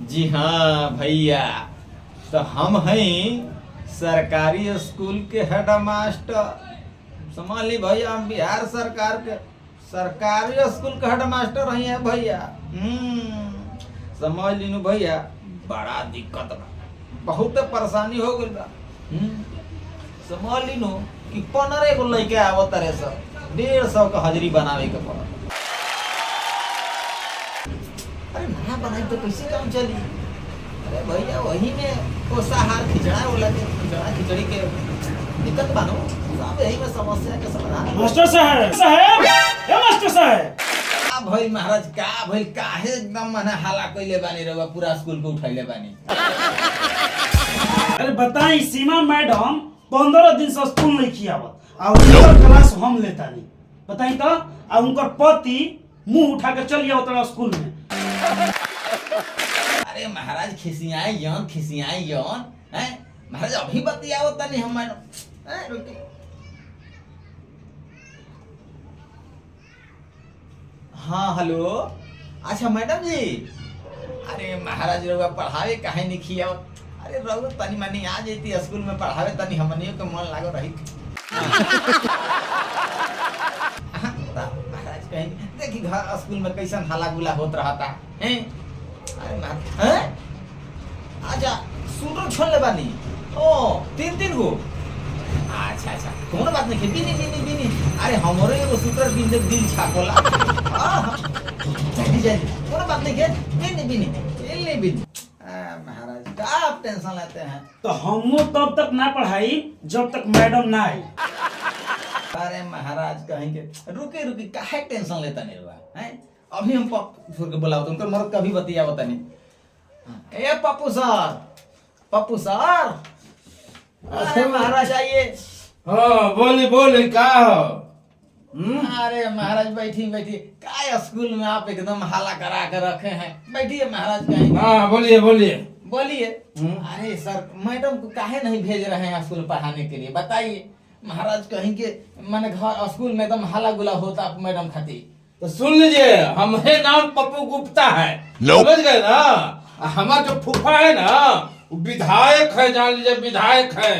जी हाँ भैया, तो हम हैं सरकारी स्कूल के हेड मास्टर। समझ ली भैया, हम बिहार सरकार के सरकारी स्कूल के हेड मास्टर हैं भैया। समझ लीनू भैया, बड़ा दिक्कत बा, बहुत परेशानी हो गई बा। समझ लीनू कि 15 गो लड़के आवत रहे, सब 150 का हाजिरी बनावे के पड़ा। अरे ना बनाई तो कैसे काम चली? अरे भैया वही में पोषाहार खिचड़ा वाला के खिचड़ी के दिक्कत बानो, सब यही में समस्या के समाधान। मास्टर साहब या मास्टर साहब का भाई महाराज, का भाई काहे एकदम मने हाला कइले बानी रे, पूरा स्कूल को उठाइले बानी। अरे बताई, सीमा मैडम 15 दिन से स्कूल नहीं किया और उनकर क्लास हम लेता नहीं। बताई तो, और उनकर पति मुंह उठा के चल गया उतना स्कूल में। अरे महाराज खिसियाई यौन हैं महाराज, अभी बतियाओ तनी हम मैडम। रुकी, हाँ हेलो, अच्छा मैडम जी। अरे महाराज रउआ पढ़ावे काहे नहीं खिया? अरे रउआ तनी मनी आ जैती स्कूल में पढ़ावे, तनी हमनियो के मन लागो रही। महाराज कहीं देखी घर स्कूल में कैसन हाला गुला होत रहता हैं। अरे महाराज हैं, आजा सूटर छोड़ ले बानी। ओ 3 गो, अच्छा कोनो बात नहीं, बिनी। अरे हमरो एगो सूटर बिन दे, दिल छाकोला। जल्दी कोनो बात नहीं, बिनी। महाराज का आप टेंशन लेते हैं? तो हम तब तक ना पढ़ाई जब तक मैडम ना आई। अरे महाराज कहेंगे रुकी काहे टेंशन लेता नहीं हुआ हैं? अभी हम पप्पू के बुलाओ, उनका मर्द कभी बतिया बता नहीं। ए पप्पू सर, अरे महाराज आइए। हाँ बोली का हो? अरे महाराज बैठी क्या स्कूल में आप एकदम हाला करा कर रखे हैं। बैठिए महाराज कहेंगे। हाँ बोलिए। अरे सर, मैडम को काहे नहीं भेज रहे हैं स्कूल पढ़ाने के लिए, बताइए। महाराज कहेंगे मैंने घर स्कूल में एकदम हाला गुला होता मैडम खातिर। तो सुन लीजिए, हमारे नाम पप्पू गुप्ता है, समझ गए ना? हमारा जो फूफा है ना, वो विधायक है, जान लीजिए विधायक है।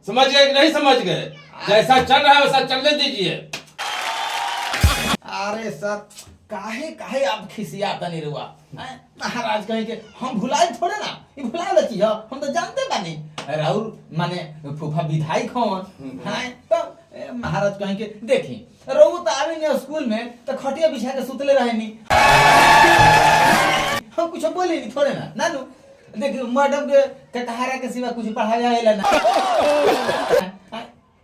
समझ गए कि नहीं समझ गए? जैसा चल रहा है वैसा चलने दीजिए। अरे सर, काहे आप खिसियाता नहीं रुआ? महाराज कहेंगे हम भुलाए थोड़े ना, ये भुलाए वाला चीज है, हम तो जानते बानी। राहुल माने फूफा विधायक हवन हैं। तो महाराज कहेंगे देखी रहू तो आवे नहीं स्कूल में, तो खटिया बिछा के सुतले रहे नहीं, हम कुछ बोले नहीं थोड़े ना। नानू देखिए, मैडम के कटहरा के सिवा कुछ पढ़ाया है ना,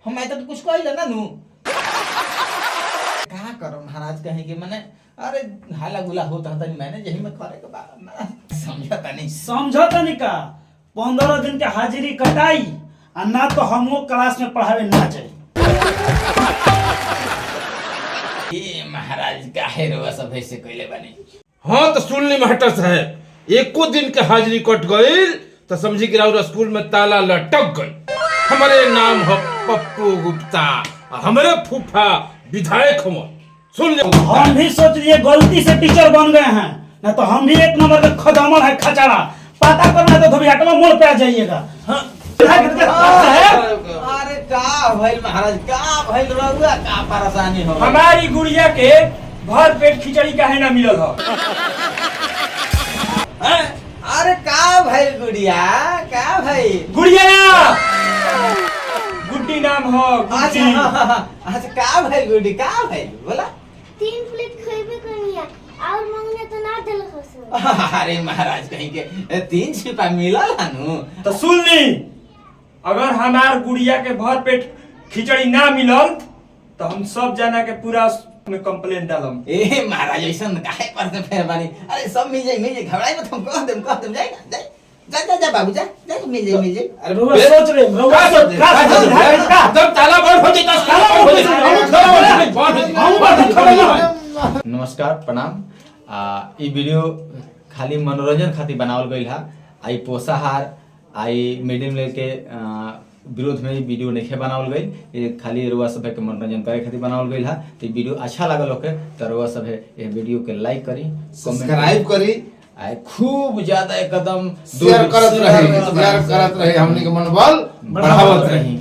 हम तो कुछ कहले नानू। क्या करो महाराज कहेंगे मैंने, अरे हाला गुला होता नहीं, मैंने यही में करे के बाद समझता नहीं का 15 दिन के हाजिरी कटाई, और ना तो हमो क्लास में पढ़ावे ना जाए। ये महाराज काहे रो सब ऐसे कइले बानी? हाँ तो सुन ली मास्टर साहब, एको दिन के हाजिरी कट गई तो समझी कि राउर स्कूल में ताला लटक गई। हमारे नाम है पप्पू गुप्ता, हमारे फूफा विधायक हम। सुन ले, हम भी सोच लिए गलती से टीचर बन गए हैं, ना तो हम भी 1 नंबर का खदामन है, खचाड़ा। पता करना तो धोबियाटवा मोड़ पे आ जाइएगा। अरे का भइल महाराज, का भइल रहुआ, का परेशानी हो? हमारी गुड़िया के भर पेट खिचड़ी काहे ना मिलल हो? अरे का भइल गुड़िया, का भइल? गुड़िया गुड्डी नाम हो। अच्छा का भइल गुड्डी, का भइल बोला? 3 प्लेट खइबे कनिया और मंगने तो ना देल खसो। अरे महाराज कहेंगे 3 छिपा मिलल हनु। तो सुन ली, अगर हमार गुड़िया के भर पेट खिचड़ी ना मिलल तो हम सब जना के पूरा में कंप्लेंट डालम। ए महाराज ऐसन काहे पर से फेर बानी? अरे सब मिल जाई, घबराई मत, हम कह देम जाई ना, जा बाबू जा मिल जाई। अरे रउआ सोच रहे, रउआ सोच जब ताला बंद हो जाता। नमस्कार, प्रणाम। ई वीडियो खाली मनोरंजन खातिर बनावल गइल है। आई पोषाहार आई मिड डे मील के विरोध में वीडियो नहीं बनावल गई, ये खाली रुआ सब के मनोरंजन करे खातिर बनावल गई है। तो वीडियो अच्छा लगल होके तो रुआ सब ये वीडियो के लाइक करी, सब्सक्राइब करी आए खूब ज्यादा एकदम शेयर करत रही हमनी के मनोबल बढ़ावत रही